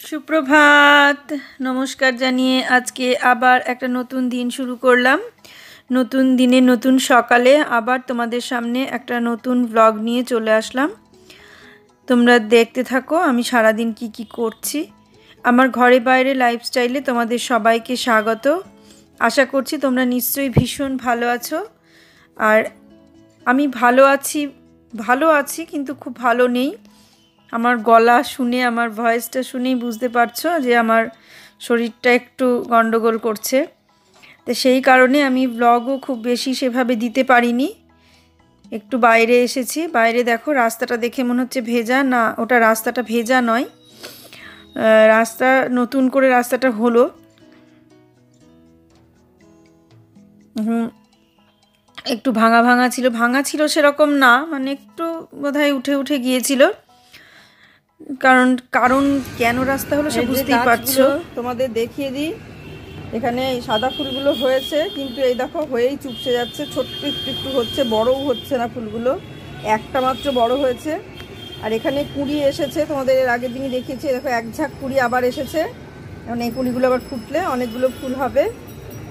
সুপ্রভাত, নমস্কার জানিয়ে আজকে আবার একটা নতুন দিন শুরু করলাম। নতুন দিনে নতুন সকালে আবার তোমাদের সামনে একটা নতুন ব্লগ নিয়ে চলে আসলাম। তোমরা দেখতে থাকো আমি সারাদিন কি করছি। আমার ঘরে বাইরে লাইফস্টাইলে তোমাদের সবাইকে স্বাগত। আশা করছি তোমরা নিশ্চয়ই ভীষণ ভালো আছো। আর আমি ভালো আছি কিন্তু খুব ভালো নেই। আমার গলা শুনে, আমার ভয়েসটা শুনেই বুঝতে পারছো যে আমার শরীরটা একটু গন্ডগোল করছে। তো সেই কারণে আমি ব্লগও খুব বেশি সেভাবে দিতে পারিনি। একটু বাইরে এসেছি, বাইরে দেখো রাস্তাটা দেখে মনে হচ্ছে ভেজা, না ওটা রাস্তাটা ভেজা নয়, রাস্তা নতুন করে রাস্তাটা হলো। একটু ভাঙা ছিল সেরকম না, মানে একটু বোধহয় উঠে গিয়েছিল। কারণ কেন রাস্তা হলো সে বুঝতেই পারছো। তোমাদের দেখিয়ে দিই, এখানে এই সাদা ফুলগুলো হয়েছে, কিন্তু এই দেখো হয়েই চুপসে যাচ্ছে, ছোট্ট একটু হচ্ছে, বড়ও হচ্ছে না ফুলগুলো, একটা মাত্র বড় হয়েছে। আর এখানে কুঁড়ি এসেছে, তোমাদের এর আগের দিনই দেখিয়েছি, দেখো এক ঝাঁক কুঁড়ি আবার এসেছে। এখন এই কুঁড়িগুলো আবার ফুটলে অনেকগুলো ফুল হবে।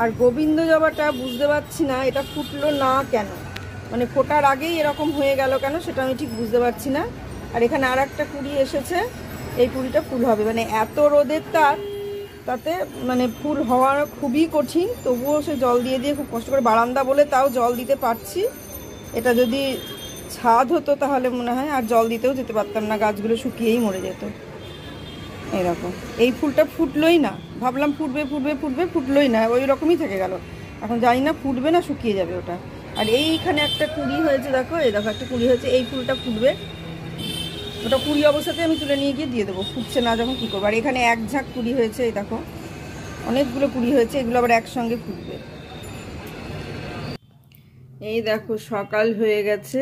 আর গোবিন্দ জবাটা বুঝতে পারছি না এটা ফুটলো না কেন, মানে ফোটার আগেই এরকম হয়ে গেল কেন সেটা আমি ঠিক বুঝতে পারছি না। আর এখানে আর একটা কুঁড়ি এসেছে, এই কুঁড়িটা ফুল হবে, মানে এত রোদের তাতে মানে ফুল হওয়া খুবই কঠিন। তবুও সে জল দিয়ে খুব কষ্ট করে, বারান্দা বলে তাও জল দিতে পারছি। এটা যদি ছাদ হতো তাহলে মনে হয় আর জল দিতেও যেতে পারতাম না, গাছগুলো শুকিয়েই মরে যেত। এরকম এই ফুলটা ফুটলোই না, ভাবলাম ফুটলোই না, ওই রকমই থেকে গেল। এখন জানি না ফুটবে না শুকিয়ে যাবে ওটা। আর এইখানে একটা কুঁড়ি হয়েছে, দেখো এই দেখো একটা কুঁড়ি হয়েছে, এই ফুলটা ফুটবে। ওটা কুঁড়ি অবস্থাতে আমি তুলে নিয়ে গিয়ে দিয়ে দেবো, ফুটছে না যখন কী করবো। আর এখানে এক ঝাঁক কুঁড়ি হয়েছে, এই দেখো অনেকগুলো কুঁড়ি হয়েছে, এগুলো আবার একসঙ্গে ফুটবে। এই দেখো সকাল হয়ে গেছে,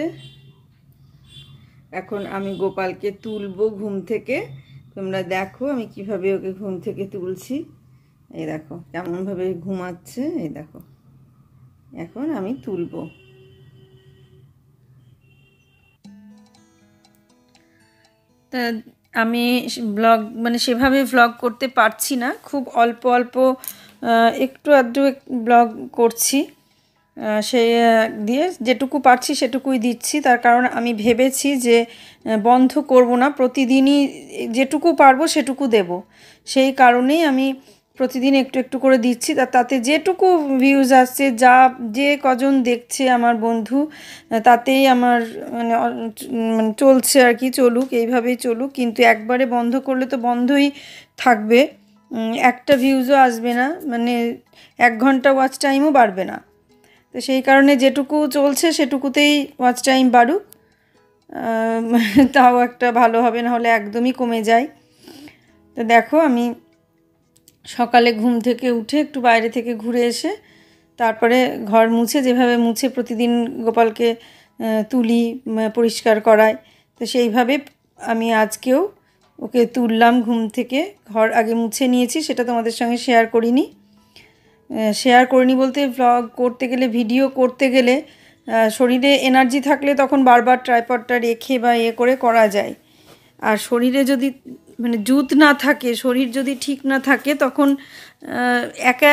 এখন আমি গোপালকে তুলবো ঘুম থেকে। তোমরা দেখো আমি কিভাবে ওকে ঘুম থেকে তুলছি। এই দেখো কেমনভাবে ঘুমাচ্ছে, এই দেখো এখন আমি তুলবো। তা আমি মানে সেভাবে ভ্লগ করতে পারছি না, খুব অল্প একটু আধটু ব্লগ করছি। সে দিয়ে যেটুকু পারছি সেটুকুই দিচ্ছি, তার কারণ আমি ভেবেছি যে বন্ধ করব না, প্রতিদিনই যেটুকু পারবো সেটুকু দেব। সেই কারণেই আমি প্রতিদিন একটু করে দিচ্ছি। তাতে যেটুকু ভিউজ আসছে, যে কজন দেখছে আমার বন্ধু, তাতেই আমার মানে চলছে আর কি, চলুক এইভাবেই চলুক। কিন্তু একবারে বন্ধ করলে তো বন্ধই থাকবে, একটা ভিউজও আসবে না, মানে 1 ঘন্টা ওয়াচ টাইমও বাড়বে না। তো সেই কারণে যেটুকু চলছে সেটুকুতেই ওয়াচ টাইম বাড়ুক, তাও একটা ভালো হবে, না হলে একদমই কমে যায়। তো দেখো আমি সকালে ঘুম থেকে উঠে একটু বাইরে থেকে ঘুরে এসে তারপরে ঘর মুছে, যেভাবে মুছে প্রতিদিন গোপালকে তুলি, পরিষ্কার করাই, তো সেইভাবে আমি আজকেও ওকে তুললাম ঘুম থেকে। ঘর আগে মুছে নিয়েছি, সেটা তোমাদের সঙ্গে শেয়ার করিনি বলতে, ভ্লগ করতে গেলে, ভিডিও করতে গেলে শরীরে এনার্জি থাকলে তখন বারবার ট্রাইপডটা রেখে বা করে করা যায়। আর শরীরে যদি মানে জুত না থাকে, শরীর যদি ঠিক না থাকে, তখন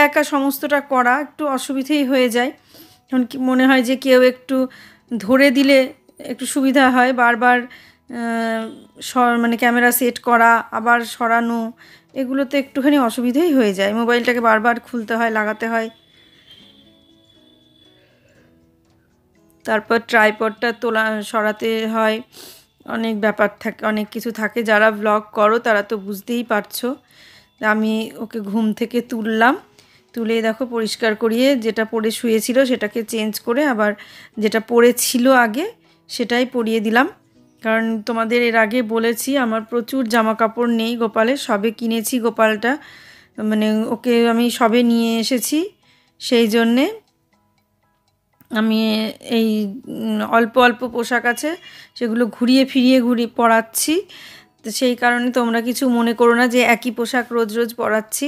একা সমস্তটা করা একটু অসুবিধেই হয়ে যায়। তখন কি মনে হয় যে কেউ একটু ধরে দিলে একটু সুবিধা হয়, বারবার মানে ক্যামেরা সেট করা আবার সরানো, এগুলোতে একটুখানি অসুবিধেই হয়ে যায়, মোবাইলটাকে বারবার খুলতে হয়, লাগাতে হয়। তারপর ট্রাইপডটা সরাতে হয়, অনেক ব্যাপার থাকে, অনেক কিছু থাকে। যারা ব্লগ করো তারা তো বুঝতেই পারছো। আমি ওকে ঘুম থেকে তুলে দেখো পরিষ্কার করিয়ে, যেটা পরে শুয়েছিল সেটাকে চেঞ্জ করে আবার যেটা পরেছিল আগে সেটাই পরিয়ে দিলাম। কারণ তোমাদের এর আগে বলেছি আমার প্রচুর জামা কাপড় নেই গোপালের, সবে কিনেছি গোপালটা, মানে ওকে আমি সবে নিয়ে এসেছি, সেই জন্যে আমি এই অল্প পোশাক আছে সেগুলো ঘুরিয়ে পরাচ্ছি। তো সেই কারণে তোমরা কিছু মনে করো না যে একই পোশাক রোজ পরাচ্ছি।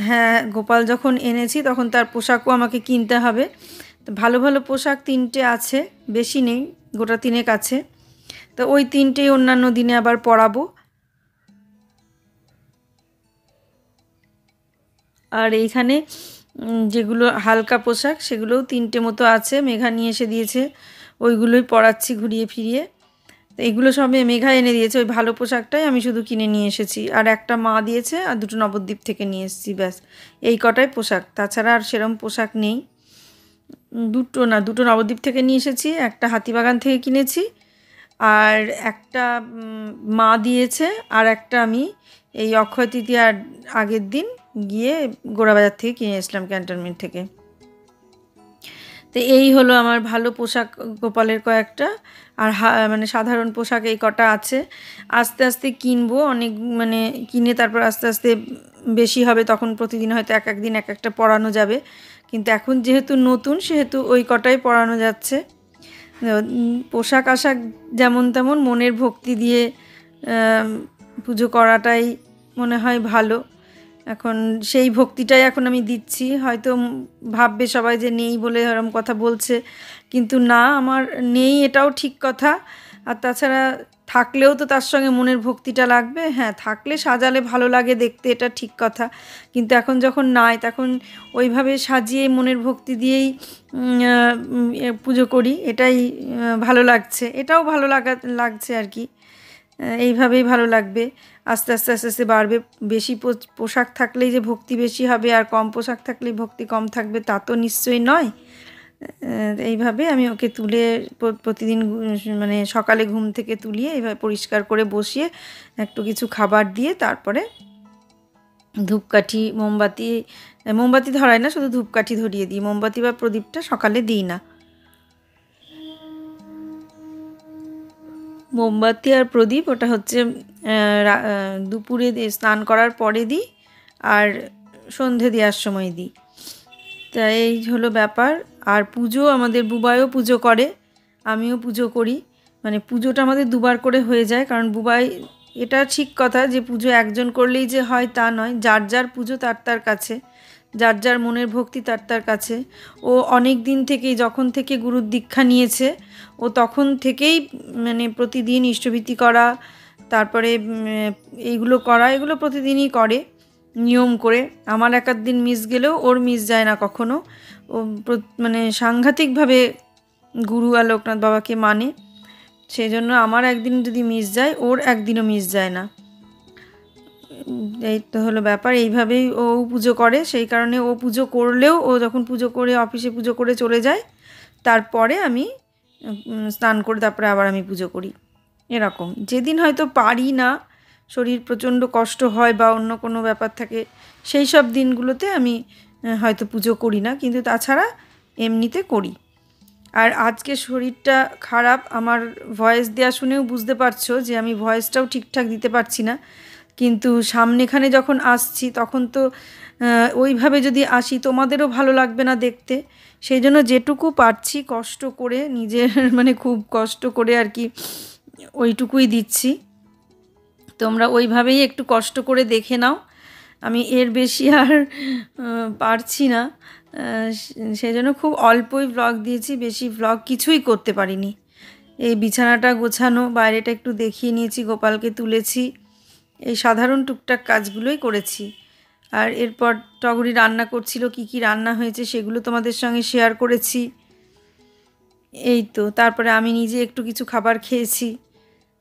হ্যাঁ, গোপাল যখন এনেছি তখন তার পোশাকও আমাকে কিনতে হবে। তো ভালো পোশাক 3টে আছে, বেশি নেই, গোটা 3 আছে। তো ওই 3টেই অন্যান্য দিনে আবার পরাবো। আর এইখানে যেগুলো হালকা পোশাক সেগুলোও 3টে মতো আছে, মেঘা নিয়ে এসে দিয়েছে, ওইগুলোই পরাচ্ছি ঘুরিয়ে ফিরিয়ে। তো এগুলো সবে মেঘা এনে দিয়েছে, ওই ভালো পোশাকটাই আমি শুধু কিনে নিয়ে এসেছি, আর একটা মা দিয়েছে, আর 2টো নবদ্বীপ থেকে নিয়ে এসেছি, ব্যাস এই কটাই পোশাক, তাছাড়া আর সেরকম পোশাক নেই। 2টো নবদ্বীপ থেকে নিয়ে এসেছি, একটা হাতিবাগান থেকে কিনেছি, আর একটা মা দিয়েছে, আর একটা আমি এই অক্ষয় তৃতীয়ার আগের দিন গিয়ে গোড়াবাজার থেকে কিনে এসলাম, ক্যান্টনমেন্ট থেকে। তো এই হলো আমার ভালো পোশাক গোপালের কয়েকটা, আর মানে সাধারণ পোশাক এই কটা আছে। আস্তে আস্তে কিনবো অনেক, মানে কিনে তারপর আস্তে আস্তে বেশি হবে, তখন প্রতিদিন হয়তো এক দিন এক একটা পরানো যাবে, কিন্তু এখন যেহেতু নতুন সেহেতু ওই কটাই পরানো যাচ্ছে। পোশাক আশাক যেমন তেমন মনের ভক্তি দিয়ে পুজো করাটাই মনে হয় ভালো। এখন সেই ভক্তিটাই এখন আমি দিচ্ছি। হয়তো ভাববে সবাই যে নেই বলে এরকম কথা বলছে, কিন্তু না, আমার নেই এটাও ঠিক কথা। আর তাছাড়া থাকলেও তো তার সঙ্গে মনের ভক্তিটা লাগবে। হ্যাঁ, থাকলে সাজালে ভালো লাগে দেখতে, এটা ঠিক কথা, কিন্তু এখন যখন নাই তখন ওইভাবে সাজিয়ে মনের ভক্তি দিয়েই পুজো করি, এটাই ভালো লাগছে, এটাও ভালো লাগছে আর কি। এইভাবেই ভালো লাগবে, আস্তে আস্তে আস্তে আস্তে বাড়বে। বেশি পোশাক থাকলেই যে ভক্তি বেশি হবে, আর কম পোশাক থাকলেই ভক্তি কম থাকবে, তা তো নিশ্চয়ই নয়। এইভাবে আমি ওকে তুলে প্রতিদিন মানে সকালে ঘুম থেকে তুলিয়ে এইভাবে পরিষ্কার করে বসিয়ে একটু কিছু খাবার দিয়ে তারপরে ধূপকাঠি মোমবাতি ধরাই না, শুধু ধূপকাঠি ধরিয়ে দিই। মোমবাতি বা প্রদীপটা সকালে দিই না। মোমবাতি আর প্রদীপ ওটা হচ্ছে দুপুরে স্নান করার পরে দিই, আর সন্ধে দেওয়ার সময় দিই। তা এই হলো ব্যাপার। আর পুজো আমাদের বুবাইও পুজো করে, আমিও পুজো করি, মানে পুজোটা আমাদের 2বার করে হয়ে যায়, কারণ বুবাই, এটা ঠিক কথা যে পুজো একজন করলেই যে হয় তা নয়, যার যার পুজো তার কাছে, যার যার মনের ভক্তি তার কাছে। ও অনেক দিন থেকেই, যখন থেকে গুরুর দীক্ষা নিয়েছে, ও তখন থেকেই মানে প্রতিদিন ইষ্টভীতি করা, তারপরে এইগুলো করা, এগুলো প্রতিদিনই করে নিয়ম করে। আমার এক দিন মিস গেলেও ওর মিস যায় না কখনো। ও মানে সাংঘাতিকভাবে গুরু আর লোকনাথ বাবাকে মানে, সেই জন্য আমার একদিন যদি মিস যায়, ওর একদিনও মিস যায় না। এই তো হলো ব্যাপার। এইভাবেই ও পুজো করে, সেই কারণে ও পুজো করলেও, ও যখন পুজো করে অফিসে পুজো করে চলে যায়, তারপরে আমি স্নান করে তারপরে আবার আমি পুজো করি। এরকম যেদিন হয়তো পারি না, শরীর প্রচণ্ড কষ্ট হয় বা অন্য কোনো ব্যাপার থাকে, সেই সব দিনগুলোতে আমি হয়তো পুজো করি না, কিন্তু তাছাড়া এমনিতে করি। আর আজকে শরীরটা খারাপ, আমার ভয়েস দেওয়া শুনেও বুঝতে পারছো যে আমি ভয়েসটাও ঠিকঠাক দিতে পারছি না, কিন্তু সামনেখানে যখন আসছি তখন তো ওইভাবে যদি আসি তোমাদেরও ভালো লাগবে না দেখতে, সেই জন্য যেটুকু পারছি কষ্ট করে নিজের মানে খুব কষ্ট করে আর কি ওইটুকুই দিচ্ছি। তোমরা ওইভাবেই একটু কষ্ট করে দেখে নাও, আমি এর বেশি আর পারছি না, সেই জন্য খুব অল্পই ভ্লগ দিয়েছি, বেশি ভ্লগ কিছুই করতে পারিনি। এই বিছানাটা গোছানো, বাইরেটা একটু দেখিয়ে নিয়েছি, গোপালকে তুলেছি, এই সাধারণ টুকটাক কাজগুলোই করেছি। আর এরপর টগরি রান্না করছিল, কি রান্না হয়েছে সেগুলো তোমাদের সঙ্গে শেয়ার করেছি। এই তো, তারপরে আমি নিজে একটু কিছু খাবার খেয়েছি,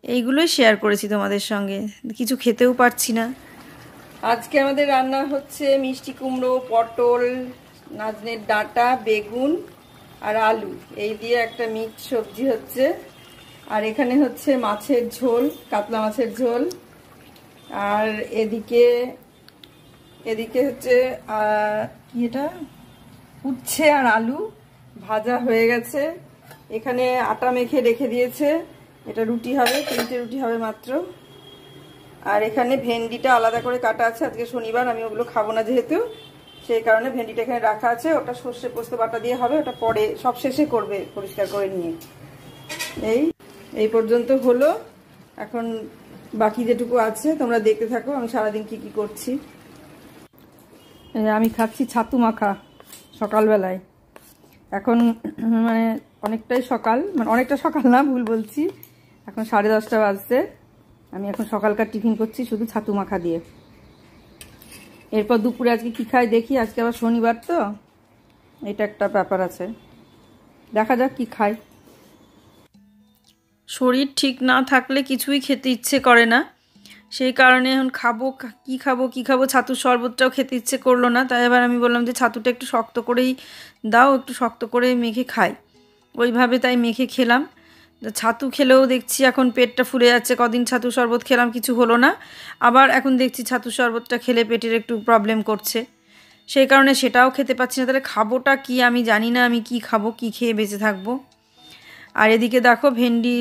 এইগুলোই শেয়ার করেছি তোমাদের সঙ্গে, কিছু খেতেও পারছি না। আজকে আমাদের রান্না হচ্ছে মিষ্টি কুমড়ো, পটল, নাজনের ডাঁটা, বেগুন আর আলু, এই দিয়ে একটা মিক্স সবজি হচ্ছে। আর এখানে হচ্ছে মাছের ঝোল, কাতলা মাছের ঝোল। আর এদিকে হচ্ছে এটা উচ্ছে আর আলু ভাজা হয়ে গেছে। এখানে আটা মেখে রেখে দিয়েছে, এটা রুটি হবে, 3টে রুটি হবে মাত্র। আর এখানে ভেন্ডিটা আলাদা করে কাটা আছে, আজকে শনিবার, আমি ওগুলো খাবো না যেহেতু, সেই কারণে ভেন্ডিটা এখানে রাখা আছে। ওটা সর্ষে পোস্ত বাটা দিয়ে হবে, ওটা পরে সব শেষে করবে পরিষ্কার করে নিয়ে। এই পর্যন্ত হলো, এখন বাকি যেটুকু আছে তোমরা দেখতে থাকো আমি সারাদিন কি করছি। আমি খাচ্ছি ছাতু মাখা সকালবেলায়, এখন মানে অনেকটাই সকাল, মানে অনেকটা সকাল না, ভুল বলছি, এখন 10:30 বাজছে। আমি এখন সকালকার টিফিন করছি শুধু ছাতু মাখা দিয়ে। এরপর দুপুরে আজকে কী খাই দেখি, আজকে আবার শনিবার তো, এটা একটা ব্যাপার আছে, দেখা যাক কি খাই। শরীর ঠিক না থাকলে কিছুই খেতে ইচ্ছে করে না, সেই কারণে এখন কি খাবো ছাতুর শরবতটাও খেতে ইচ্ছে করলো না। তাই এবার আমি বললাম যে ছাতুটা একটু শক্ত করেই দাও, একটু শক্ত করেই মেখে খাই। ওইভাবে তাই মেখে খেলাম। ছাতু খেলেও দেখছি এখন পেটটা ফুলে যাচ্ছে, কদিন ছাতু শরবত খেলাম কিছু হলো না, আবার এখন দেখছি ছাতু শরবতটা খেলে পেটের একটু প্রবলেম করছে, সেই কারণে সেটাও খেতে পাচ্ছি না। তাহলে খাবোটা কি আমি জানি না, আমি কি খাবো, কি খেয়ে বেঁচে থাকবো। আর এদিকে দেখো ভেন্ডি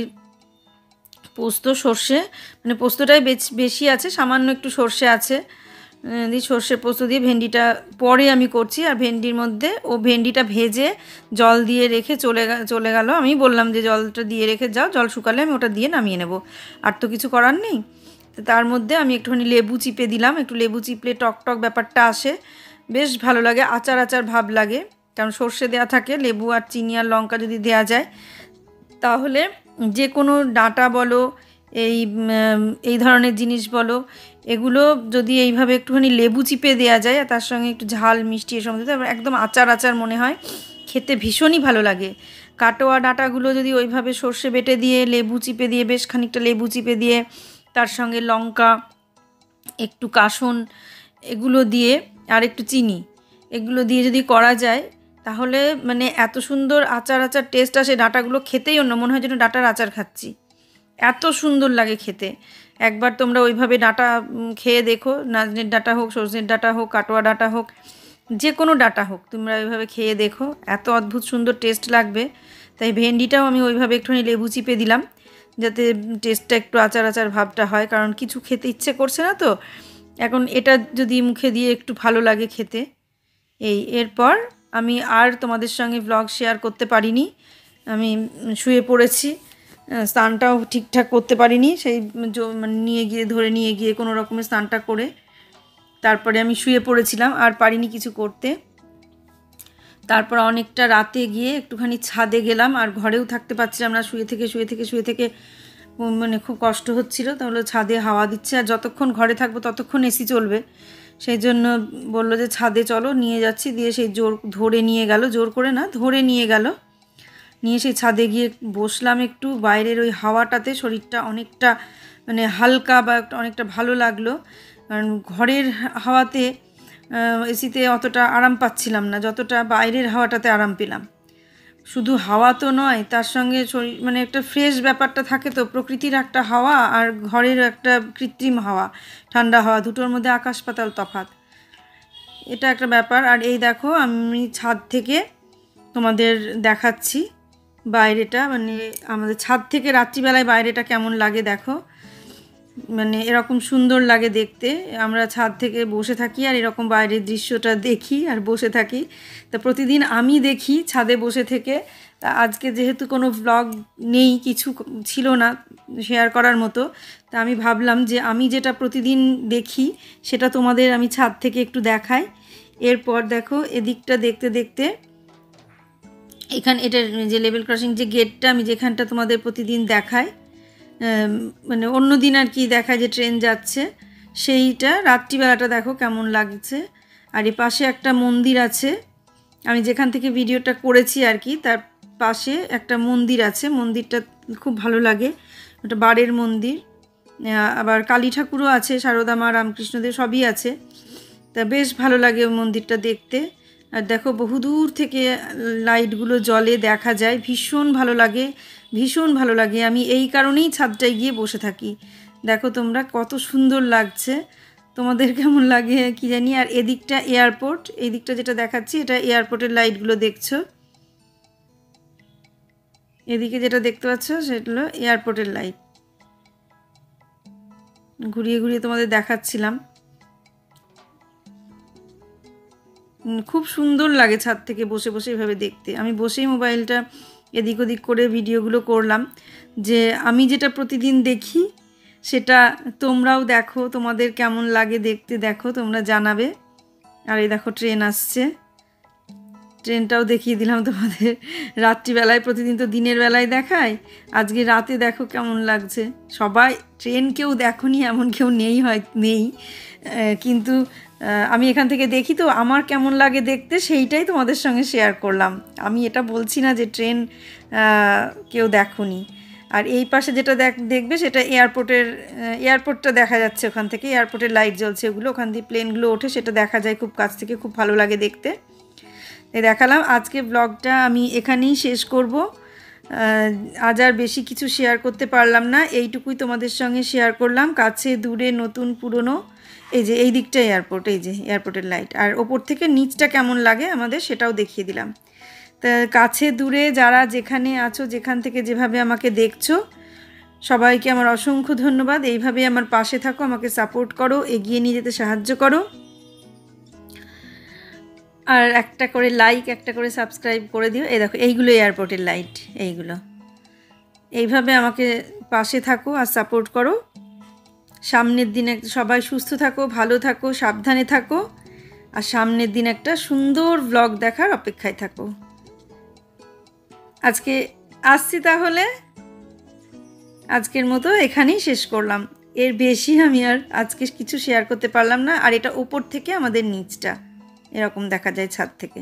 পোস্ত সর্ষে, মানে পোস্তটাই বেশি আছে, সামান্য একটু সর্ষে আছে, দিয়ে সর্ষে পোস্ত দিয়ে ভেন্ডিটা পরে আমি করছি। আর ভেন্ডির মধ্যে ভেন্ডিটা ভেজে জল দিয়ে রেখে চলে গেল। আমি বললাম যে জলটা দিয়ে রেখে যাও, জল শুকালে আমি ওটা দিয়ে নামিয়ে নেব, আর তো কিছু করার নেই। তো তার মধ্যে আমি একটুখানি লেবু চিপে দিলাম, একটু লেবু চিপলে টক ব্যাপারটা আসে, বেশ ভালো লাগে, আচার ভাব লাগে, কারণ সর্ষে দেওয়া থাকে। লেবু আর চিনি আর লঙ্কা যদি দেওয়া যায় তাহলে যে কোনো ডাঁটা বলো, এই ধরনের জিনিস বলো, এগুলো যদি এইভাবে একটুখানি লেবু চিপে দেওয়া যায় আর তার সঙ্গে একটু ঝাল মিষ্টি এর সঙ্গে একদম আচার মনে হয়, খেতে ভীষণই ভালো লাগে। কাটোয়া ডাঁটাগুলো যদি ওইভাবে সর্ষে বেটে দিয়ে লেবু চিপে দিয়ে, বেশ খানিকটা লেবু চিপে দিয়ে তার সঙ্গে লঙ্কা, একটু কাসুন এগুলো দিয়ে আর একটু চিনি এগুলো দিয়ে যদি করা যায় তাহলে মানে এত সুন্দর আচার টেস্ট আসে, ডাঁটাগুলো খেতেই অন্য মনে হয় যেন ডাঁটার আচার খাচ্ছি, এত সুন্দর লাগে খেতে। একবার তোমরা ওইভাবে ডাঁটা খেয়ে দেখো, নাজনের ডাঁটা হোক, সজনের ডাঁটা হোক, কাটোয়া ডাঁটা হোক, যে কোনো ডাঁটা হোক, তোমরা ওইভাবে খেয়ে দেখো, এত অদ্ভুত সুন্দর টেস্ট লাগবে। তাই ভেন্ডিটাও আমি ওইভাবে একটুখানি লেবু চিপে দিলাম যাতে টেস্টটা একটু আচার ভাবটা হয়, কারণ কিছু খেতে ইচ্ছে করছে না তো এখন, এটা যদি মুখে দিয়ে একটু ভালো লাগে খেতে। এরপর আমি আর তোমাদের সঙ্গে ব্লগ শেয়ার করতে পারিনি, আমি শুয়ে পড়েছি, স্নানটাও ঠিকঠাক করতে পারিনি, সেই ধরে নিয়ে গিয়ে কোনো রকমের স্নানটা করে তারপরে আমি শুয়ে পড়েছিলাম, আর পারিনি কিছু করতে। তারপর অনেকটা রাতে গিয়ে একটুখানি ছাদে গেলাম, আর ঘরেও থাকতে পারছিলাম না, শুয়ে থেকে মানে খুব কষ্ট হচ্ছিল। তাহলে ছাদে হাওয়া দিচ্ছে, আর যতক্ষণ ঘরে থাকবো ততক্ষণ এসি চলবে, সেই জন্য বললো যে ছাদে চলো, নিয়ে যাচ্ছি। দিয়ে সেই জোর করে না, ধরে নিয়ে গেল, নিয়ে সেই ছাদে গিয়ে বসলাম একটু, বাইরের ওই হাওয়াটাতে শরীরটা অনেকটা মানে হালকা বা অনেকটা ভালো লাগলো, কারণ ঘরের হাওয়াতে এসিতে অতটা আরাম পাচ্ছিলাম না যতটা বাইরের হাওয়াটাতে আরাম পেলাম। শুধু হাওয়া তো নয়, তার সঙ্গে শরীর মানে একটা ফ্রেশ ব্যাপারটা থাকে, তো প্রকৃতির একটা হাওয়া আর ঘরের একটা কৃত্রিম হাওয়া, ঠান্ডা হাওয়া, দুটোর মধ্যে আকাশ পাতাল তফাৎ, এটা একটা ব্যাপার। আর এই দেখো আমি ছাদ থেকে তোমাদের দেখাচ্ছি বাইরেটা, মানে আমাদের ছাদ থেকে রাত্রিবেলায় বাইরেটা কেমন লাগে দেখো, মানে এরকম সুন্দর লাগে দেখতে। আমরা ছাদ থেকে বসে থাকি আর এরকম বাইরের দৃশ্যটা দেখি আর বসে থাকি, তা প্রতিদিন আমি দেখি ছাদে বসে থেকে। তা আজকে যেহেতু কোনো ভ্লগ নেই, কিছু ছিল না শেয়ার করার মতো, তা আমি ভাবলাম যে আমি যেটা প্রতিদিন দেখি সেটা তোমাদের আমি ছাদ থেকে একটু দেখাই। এরপর দেখো এদিকটা দেখতে এটার যে লেভেল ক্রসিং যে গেটটা আমি যেখানটা তোমাদের প্রতিদিন দেখাই, মানে অন্য দিন আর কি দেখায় যে ট্রেন যাচ্ছে, সেইটা রাত্রিবেলাটা দেখো কেমন লাগছে। আর এ পাশে একটা মন্দির আছে, আমি যেখান থেকে ভিডিওটা করেছি আর কি তার পাশে একটা মন্দির আছে, মন্দিরটা খুব ভালো লাগে, ওটা বাড়ের মন্দির, আবার কালী ঠাকুরও আছে, সারদা মা, রামকৃষ্ণদেব সবই আছে, তা বেশ ভালো লাগে মন্দিরটা দেখতে। আর দেখো বহুদূর থেকে লাইটগুলো জ্বলে দেখা যায়, ভীষণ ভালো লাগে। আমি এই কারণেই ছাদটায় গিয়ে বসে থাকি। দেখো তোমরা কত সুন্দর লাগছে, তোমাদের কেমন লাগে কি জানি। আর এদিকটা এয়ারপোর্ট, এই দিকটা যেটা দেখাচ্ছি এটা এয়ারপোর্টের লাইটগুলো দেখছো, এদিকে যেটা দেখতে পাচ্ছ সেটা হলো এয়ারপোর্টের লাইট, ঘুরিয়ে তোমাদের দেখাচ্ছিলাম। খুব সুন্দর লাগে ছাদ থেকে বসে এভাবে দেখতে। আমি বসেই মোবাইলটা এদিক ওদিক করে ভিডিওগুলো করলাম, যে আমি যেটা প্রতিদিন দেখি সেটা তোমরাও দেখো, তোমাদের কেমন লাগে দেখতে দেখো, তোমরা জানাবে। আর এই দেখো ট্রেন আসছে, ট্রেনটাও দেখিয়ে দিলাম তোমাদের। রাত্রিবেলায় প্রতিদিন তো দিনের বেলায় দেখায়, আজকে রাতে দেখো কেমন লাগছে। সবাই ট্রেন কেউ দেখোনি এমন কেউ নেই, কিন্তু আমি এখান থেকে দেখি তো আমার কেমন লাগে দেখতে, সেইটাই তোমাদের সঙ্গে শেয়ার করলাম। আমি এটা বলছি না যে ট্রেন কেউ দেখোনি। আর এই পাশে যেটা দেখবে সেটা এয়ারপোর্টটা দেখা যাচ্ছে ওখান থেকে, এয়ারপোর্টের লাইট জ্বলছে, ওগুলো ওখান দিয়ে প্লেনগুলো ওঠে, সেটা দেখা যায় খুব কাছ থেকে, খুব ভালো লাগে দেখতে। এই দেখালাম। আজকে ব্লগটা আমি এখানেই শেষ করব। আজ আর বেশি কিছু শেয়ার করতে পারলাম না, এইটুকুই তোমাদের সঙ্গে শেয়ার করলাম। কাছে দূরে নতুন পুরনো, এই যে এই দিকটা এয়ারপোর্ট, এই যে এয়ারপোর্টের লাইট, আর ওপর থেকে নিচটা কেমন লাগে আমাদের সেটাও দেখিয়ে দিলাম। তা কাছে দূরে যারা যেখানে আছো, যেখান থেকে যেভাবে আমাকে দেখছো, সবাইকে আমার অসংখ্য ধন্যবাদ। এইভাবে আমার পাশে থাকো, আমাকে সাপোর্ট করো, এগিয়ে নিয়ে যেতে সাহায্য করো। আর একটা করে লাইক, একটা করে সাবস্ক্রাইব করে দিও। এই দেখো এইগুলো এয়ারপোর্টের লাইট, এইগুলো। এইভাবে আমাকে পাশে থাকো আর সাপোর্ট করো। সামনের দিন সবাই সুস্থ থাকো, ভালো থাকো, সাবধানে থাকো, আর সামনের দিন একটা সুন্দর ব্লগ দেখার অপেক্ষায় থাকো। আজকে আসছি তাহলে, আজকের মতো এখানেই শেষ করলাম। এর বেশি আমি আর আজকে কিছু শেয়ার করতে পারলাম না। আর এটা ওপর থেকে আমাদের নিচটা এরকম দেখা যায় ছাদ থেকে।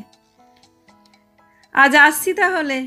আজ আসছি তাহলে।